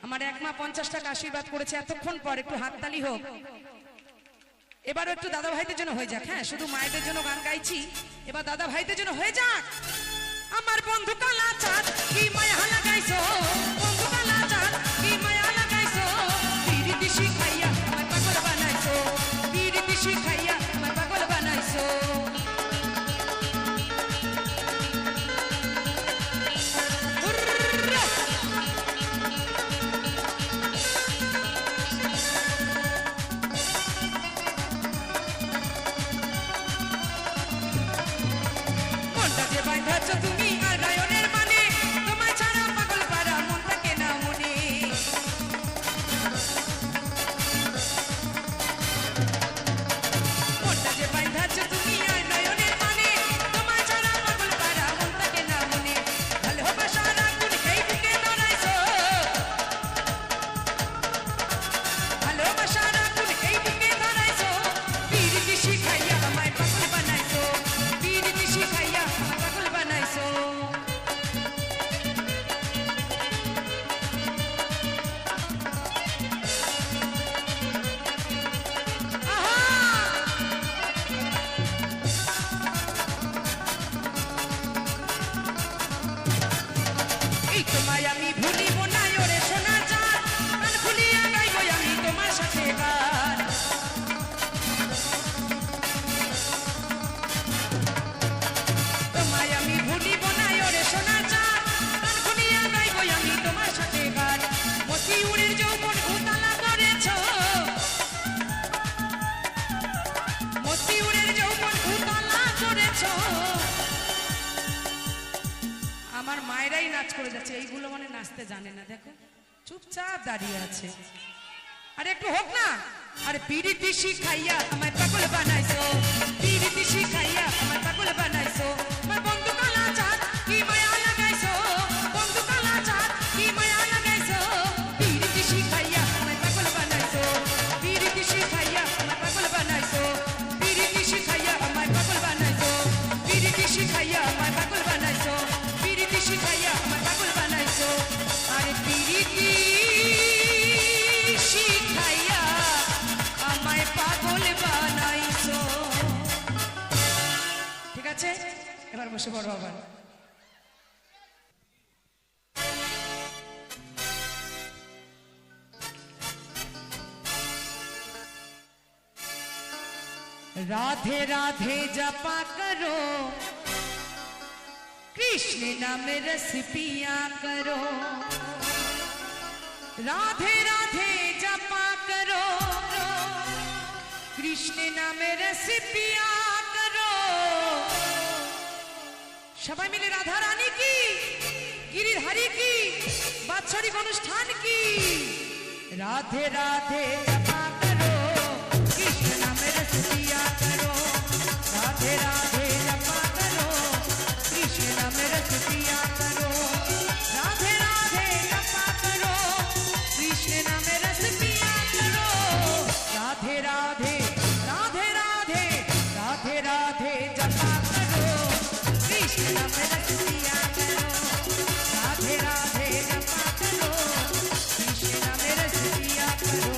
আমার এক মা 50 টাকা আশীর্বাদ করেছে এতক্ষণ পর, একটু হাততালি হোক। এবারও একটু দাদা ভাইদের জন্য হয়ে যাক। হ্যাঁ শুধু মায়েদের জন্য গান গাইছি, এবার দাদা ভাইদের জন্য হয়ে যাক। আমার বন্ধু কালা চাঁদ কি মায়া লাগাইছো, বন্ধু কালা চাঁদ কি মায়া লাগাইছো, বিড়ি দিশি খাইয়া আমার পাগল বানাইছো, বিড়ি দিশি খাইয়া আমার পাগল বানাইছো। তুমি আর গায়নের মানে তোমায় ছাড়া পাগল পারা কাজ করে যাচ্ছে, এইগুলো মানে নাচতে জানে না, দেখো চুপচাপ দাঁড়িয়ে আছে। আরে একটু হোক না। আরে পিরিতি শিখাইয়া আমায় পাগল বানাইছো, পিরিতি শিখাইয়া আমায় পাগল বানাইছো, আমার বন্ধু কালা চাঁদ কি মায়া লাগাইছো, বন্ধু কালা চাঁদ কি মায়া লাগাইছো, পিরিতি শিখাইয়া আমায় পাগল বানাইছো, পিরিতি শিখাইয়া আমায় পাগল বানাইছো, পিরিতি শিখাইয়া আমায় পাগল বানাইছো, পিরিতি শিখাইয়া আমায় পাগল বানাইছো, পিরিতি শিখাইয়া আমায় পাগল বানাইছো। আরে পিরিতি শিখাইয়া আমায় পাগল বানাইছো। ঠিক আছে, এবার বসে পড়ো আবার। राधे राधे जपा करो, कृष्ण नाम रस पिया करो, राधे राधे जपा करो, कृष्ण नाम रस पिया करो। সবাই মিলে রাধা রানী কি, গিরিধারী কি, বাৎসরিক অনুষ্ঠান কি। রাধে রাধে জপা করো, কৃষ্ণ নাম রস পিয়া করো, রাধে রাধে জপা করো, কৃষ্ণ নাম রস পিয়া করো, রাধে রাধে জপা করো, কৃষ্ণ নাম রস পিয়া করো, রাধে রাধে রাধে রাধে রাধে রাধে জপা করো, কৃষ্ণ নাম রস পিয়া করো, রাধে রাধে জপা করো, কৃষ্ণ নাম রস পিয়া করো।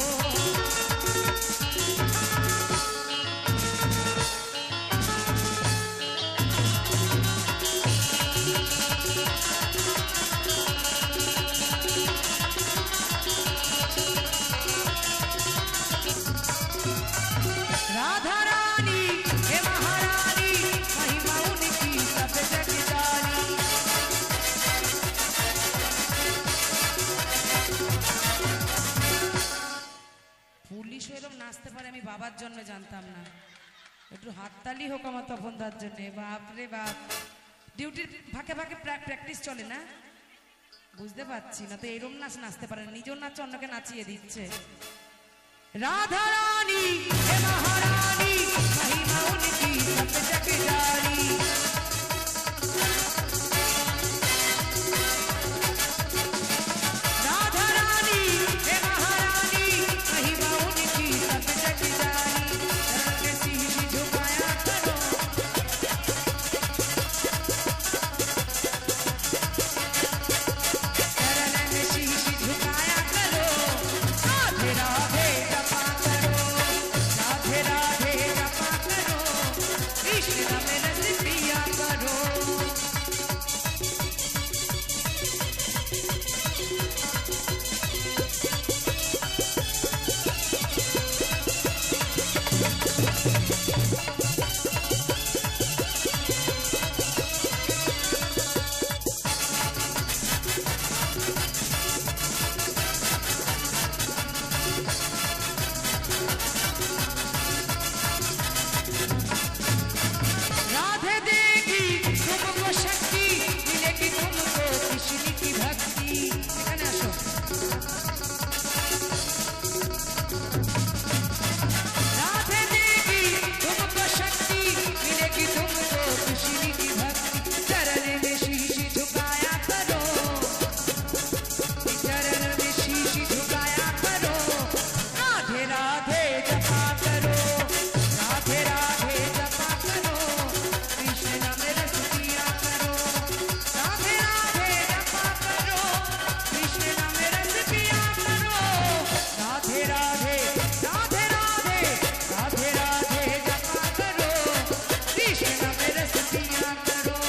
राधा रानी हे महारानी, महिमा उनकी सब जग जानी। পুলিশ এরকম নাচতে পারে আমি বাবার জন্য জানতাম না। একটু হাততালি হোক আমার তপনদার জন্য। বাপ রে বাপ, ডিউটির ফাঁকে ফাঁকে প্র্যাকটিস চলে না, বুঝতে পারছি না তো এরকম নাচ নাচতে পারে না, নিজের নাচ অন্যকে নাচিয়ে দিচ্ছে। राधा रानी हे महारानी, महिमा उनकी सब जग जानी। राधा रानी हे महारानी, महिमा उनकी सब जग जानी। चरण में शीश झुकाया करो, चरण में शीश झुकाया करो, राधे राधे जपा करो, राधे राधे जपा करो, कृष्ण नाम रस पिया करो। राधे देगी तुमको शक्ति, मिलेगी तुमको कृष्ण की भक्ति। এখানে আসো। राधे देगी तुमको शक्ति, मिलेगी तुमको कृष्ण की भक्ति। चरण में शीश झुकाया करो, चरण में शीश झुकाया करो, राधे राधे जपा करो, राधे राधे जपा करो, कृष्ण नाम रस पिया करो, राधे राधे जपा करो, कृष्ण नाम रस पिया करो, राधे राधे राधे राधे राधे राधे जपा करो, कृष्ण नाम रस पिया करो।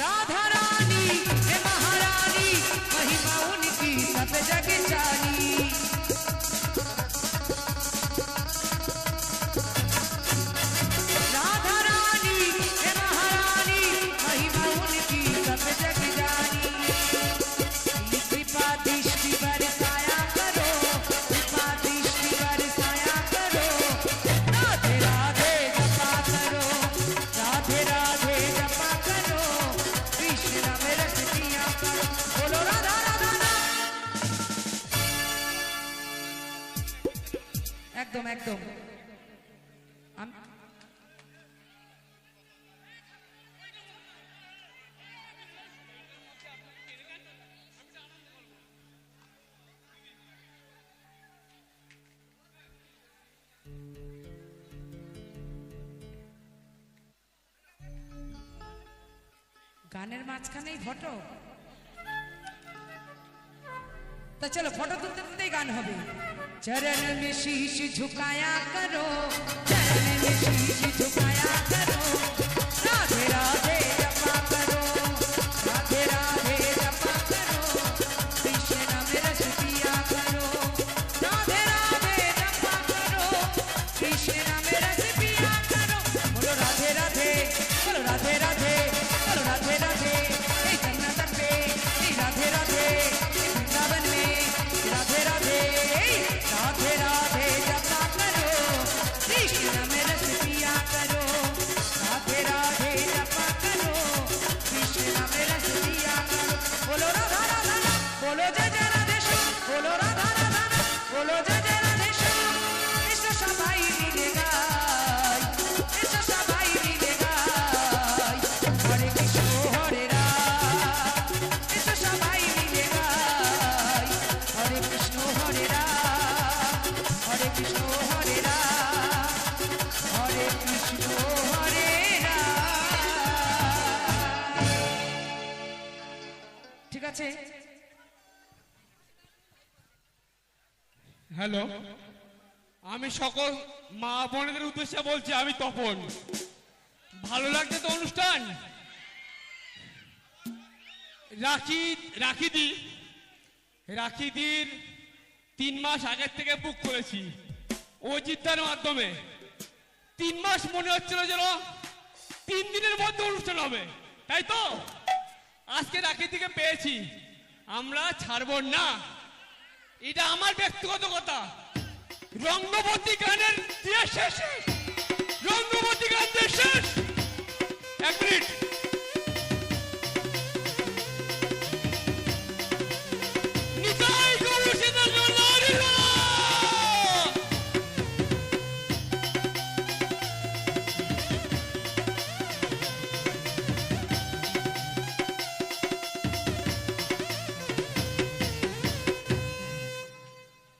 राधा रानी हे महारानी, महिमा उनकी सब जग जानी। राधा रानी हे महारानी, একদম গানের মাঝখানেই ফটো, तो चलो फोटो तुलते तुलते ही गान होगी। चरण में शीश झुकाया करो, चरण में शीश झुकाया करो, राधे राधे जपा करो, राधे राधे जपा करो, कृष्ण नाम रस पिया करो, राधे राधे जपा करो, कृष्ण नाम रस पिया करो। बोलो राधे राधे, बोलो राधे राधे, बोलो राधे राधे, हे जन्नत पे, हे राधे राधे, वृंदावन में राधे राधे, राधे राधे जपा करो, कृष्ण नाम रस पिया करो, राधे राधे जपा करो, कृष्ण नाम रस पिया करो। बोलो राधा राधा, बोलो जय जय राधे श्याम, बोलो राधा राधा, बोलो जय जय राधे श्याम। इसको सबाई मिले गाय, इसको सबाई मिले गाय, हरे कृष्ण हरे राम, इसको सबाई मिले गाय, हरे कृष्ण हरे राम, हरे कृष्ण हरे राम, हरे कृष्ण हरे राम। ঠিক আছে? হ্যালো, আমি সকল মা বোনেদের উদ্দেশ্যে বলছি, আমি তপন। ভালো লাগছে তো অনুষ্ঠান? রাখিদির 3 মাস আগের থেকে বুক করেছি অজিতার মাধ্যমে। 3 মাস মনে হচ্ছিল যেন 3 দিনের মধ্যে অনুষ্ঠান হবে, তাই তো? আজকে রাখিদিকে পেয়েছি, আমরা ছাড়বো না। এটা আমার ব্যক্তিগত কথা। রঙ্গবতী গানের দিয়ে শেষে